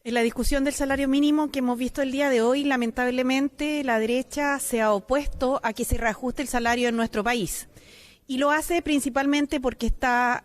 En la discusión del salario mínimo que hemos visto el día de hoy, lamentablemente la derecha se ha opuesto a que se reajuste el salario en nuestro país. Y lo hace principalmente porque está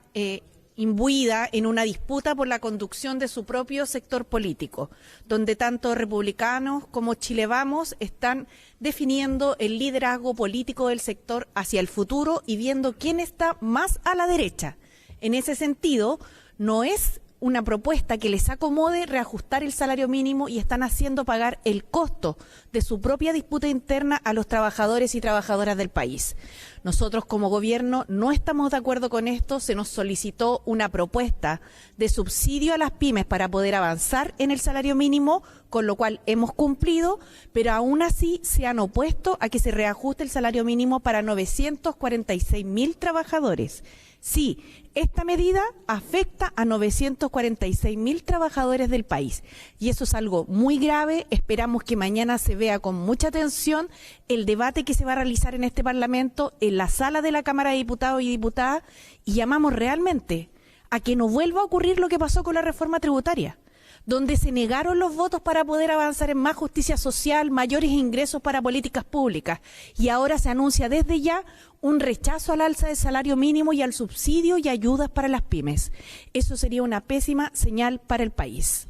imbuida en una disputa por la conducción de su propio sector político, donde tanto republicanos como Chile Vamos están definiendo el liderazgo político del sector hacia el futuro y viendo quién está más a la derecha. En ese sentido, no es una propuesta que les acomode reajustar el salario mínimo y están haciendo pagar el costo de su propia disputa interna a los trabajadores y trabajadoras del país. Nosotros como gobierno no estamos de acuerdo con esto, se nos solicitó una propuesta de subsidio a las pymes para poder avanzar en el salario mínimo, con lo cual hemos cumplido, pero aún así se han opuesto a que se reajuste el salario mínimo para 946.000 trabajadores. Sí, esta medida afecta a 946.000 trabajadores del país y eso es algo muy grave. Esperamos que mañana se vea con mucha atención el debate que se va a realizar en este Parlamento, en la sala de la Cámara de Diputados y Diputadas, y llamamos realmente a que no vuelva a ocurrir lo que pasó con la reforma tributaria, donde se negaron los votos para poder avanzar en más justicia social, mayores ingresos para políticas públicas, y ahora se anuncia desde ya un rechazo al alza del salario mínimo y al subsidio y ayudas para las pymes. Eso sería una pésima señal para el país.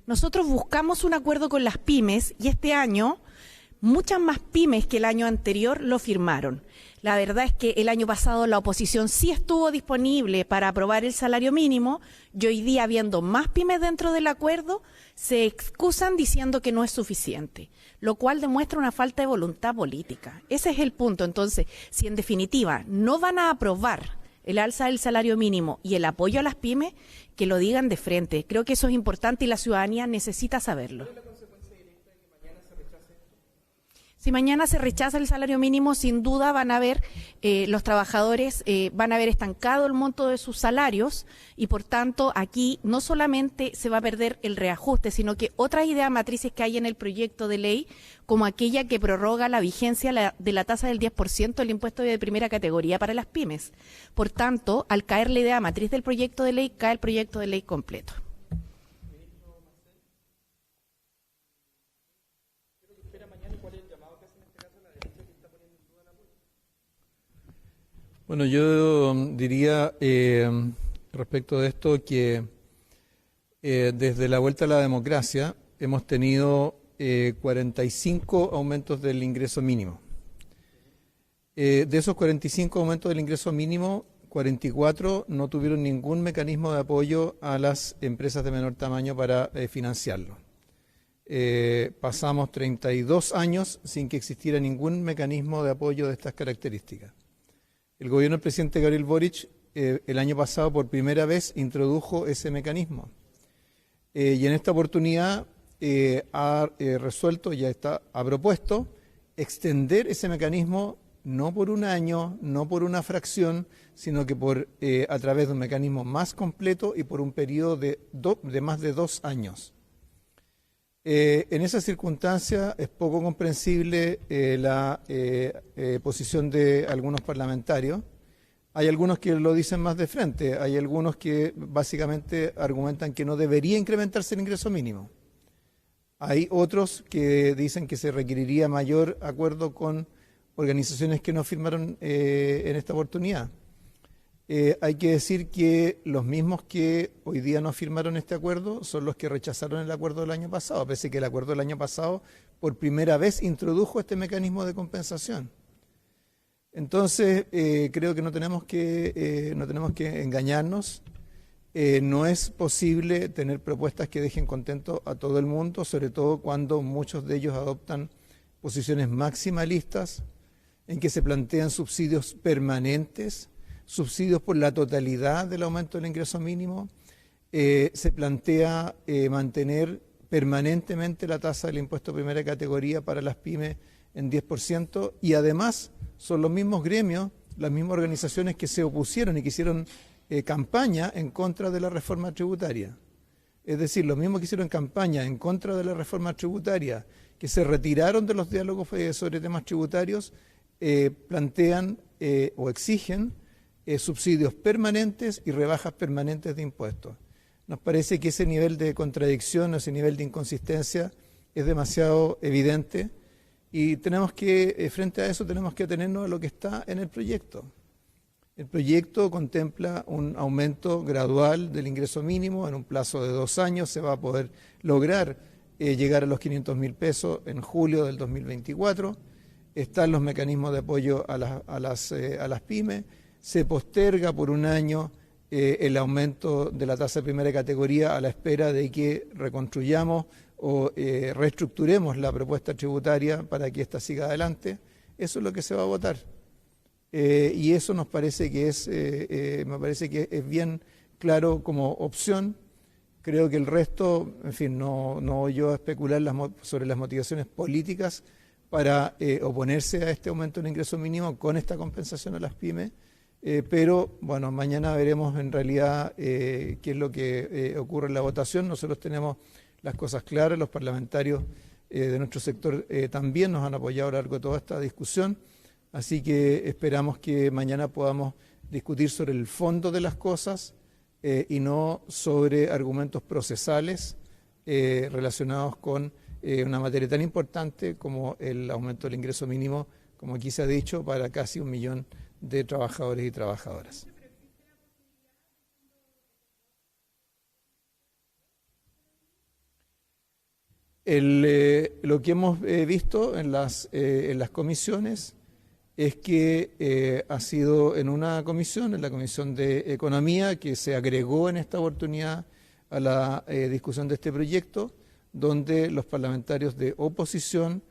Nosotros buscamos un acuerdo con las pymes y este año muchas más pymes que el año anterior lo firmaron. La verdad es que el año pasado la oposición sí estuvo disponible para aprobar el salario mínimo y hoy día, habiendo más pymes dentro del acuerdo, se excusan diciendo que no es suficiente, lo cual demuestra una falta de voluntad política. Ese es el punto. Entonces, si en definitiva no van a aprobar el alza del salario mínimo y el apoyo a las pymes, que lo digan de frente. Creo que eso es importante y la ciudadanía necesita saberlo. Si mañana se rechaza el salario mínimo, sin duda van a ver los trabajadores, van a ver estancado el monto de sus salarios y por tanto aquí no solamente se va a perder el reajuste, sino que otras ideas matrices que hay en el proyecto de ley, como aquella que prorroga la vigencia de la tasa del 10% del impuesto de primera categoría para las pymes. Por tanto, al caer la idea matriz del proyecto de ley, cae el proyecto de ley completo. Bueno, yo diría respecto de esto que desde la vuelta a la democracia hemos tenido 45 aumentos del ingreso mínimo. De esos 45 aumentos del ingreso mínimo, 44 no tuvieron ningún mecanismo de apoyo a las empresas de menor tamaño para financiarlo. Pasamos 32 años sin que existiera ningún mecanismo de apoyo de estas características. El gobierno del presidente Gabriel Boric el año pasado por primera vez introdujo ese mecanismo y en esta oportunidad ha resuelto, ha propuesto extender ese mecanismo no por un año, no por una fracción, sino que a través de un mecanismo más completo y por un periodo de más de 2 años. En esa circunstancia es poco comprensible la posición de algunos parlamentarios. Hay algunos que lo dicen más de frente, hay algunos que básicamente argumentan que no debería incrementarse el ingreso mínimo. Hay otros que dicen que se requeriría mayor acuerdo con organizaciones que no firmaron en esta oportunidad. Hay que decir que los mismos que hoy día no firmaron este acuerdo son los que rechazaron el acuerdo del año pasado, pese a que el acuerdo del año pasado por primera vez introdujo este mecanismo de compensación. Entonces, creo que no tenemos que engañarnos. No es posible tener propuestas que dejen contento a todo el mundo, sobre todo cuando muchos de ellos adoptan posiciones maximalistas en que se plantean subsidios permanentes, subsidios por la totalidad del aumento del ingreso mínimo, se plantea mantener permanentemente la tasa del impuesto de primera categoría para las pymes en 10% y además son los mismos gremios, las mismas organizaciones que se opusieron y que hicieron campaña en contra de la reforma tributaria. Es decir, los mismos que hicieron campaña en contra de la reforma tributaria que se retiraron de los diálogos sobre temas tributarios, plantean o exigen subsidios permanentes y rebajas permanentes de impuestos. Nos parece que ese nivel de contradicción, ese nivel de inconsistencia es demasiado evidente y tenemos que, frente a eso, tenemos que atenernos a lo que está en el proyecto. El proyecto contempla un aumento gradual del ingreso mínimo. En un plazo de 2 años se va a poder lograr llegar a los 500.000 pesos en julio del 2024. Están los mecanismos de apoyo a las pymes. Se posterga por 1 año el aumento de la tasa de primera categoría a la espera de que reconstruyamos o reestructuremos la propuesta tributaria para que ésta siga adelante. Eso es lo que se va a votar. Y eso nos parece que me parece que es bien claro como opción. Creo que el resto, en fin, no voy yo a especular sobre las motivaciones políticas para oponerse a este aumento del ingreso mínimo con esta compensación a las pymes, pero bueno, mañana veremos en realidad qué es lo que ocurre en la votación. Nosotros tenemos las cosas claras, los parlamentarios de nuestro sector también nos han apoyado a lo largo de toda esta discusión. Así que esperamos que mañana podamos discutir sobre el fondo de las cosas y no sobre argumentos procesales relacionados con una materia tan importante como el aumento del ingreso mínimo, como aquí se ha dicho, para casi 1 millón de trabajadores y trabajadoras. Lo que hemos visto en las comisiones es que ha sido en una comisión, en la Comisión de Economía, que se agregó en esta oportunidad a la discusión de este proyecto, donde los parlamentarios de oposición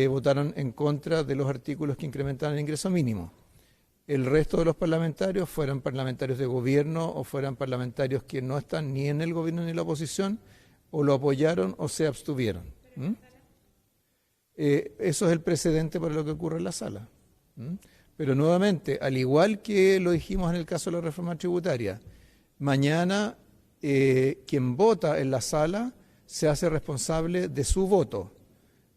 votaron en contra de los artículos que incrementaban el ingreso mínimo. El resto de los parlamentarios, fueran parlamentarios de gobierno o fueran parlamentarios que no están ni en el gobierno ni en la oposición, o lo apoyaron o se abstuvieron. Eso es el precedente para lo que ocurre en la sala. Pero nuevamente, al igual que lo dijimos en el caso de la reforma tributaria, mañana quien vota en la sala se hace responsable de su voto.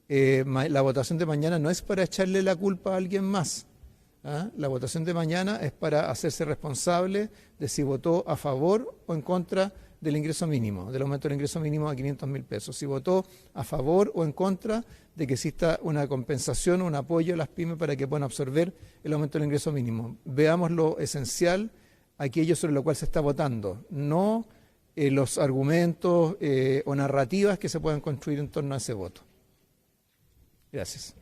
La votación de mañana no es para echarle la culpa a alguien más. La votación de mañana es para hacerse responsable de si votó a favor o en contra del ingreso mínimo, del aumento del ingreso mínimo a 500.000 pesos. Si votó a favor o en contra de que exista una compensación, un apoyo a las pymes para que puedan absorber el aumento del ingreso mínimo. Veamos lo esencial, aquello sobre lo cual se está votando, no los argumentos o narrativas que se puedan construir en torno a ese voto. Gracias.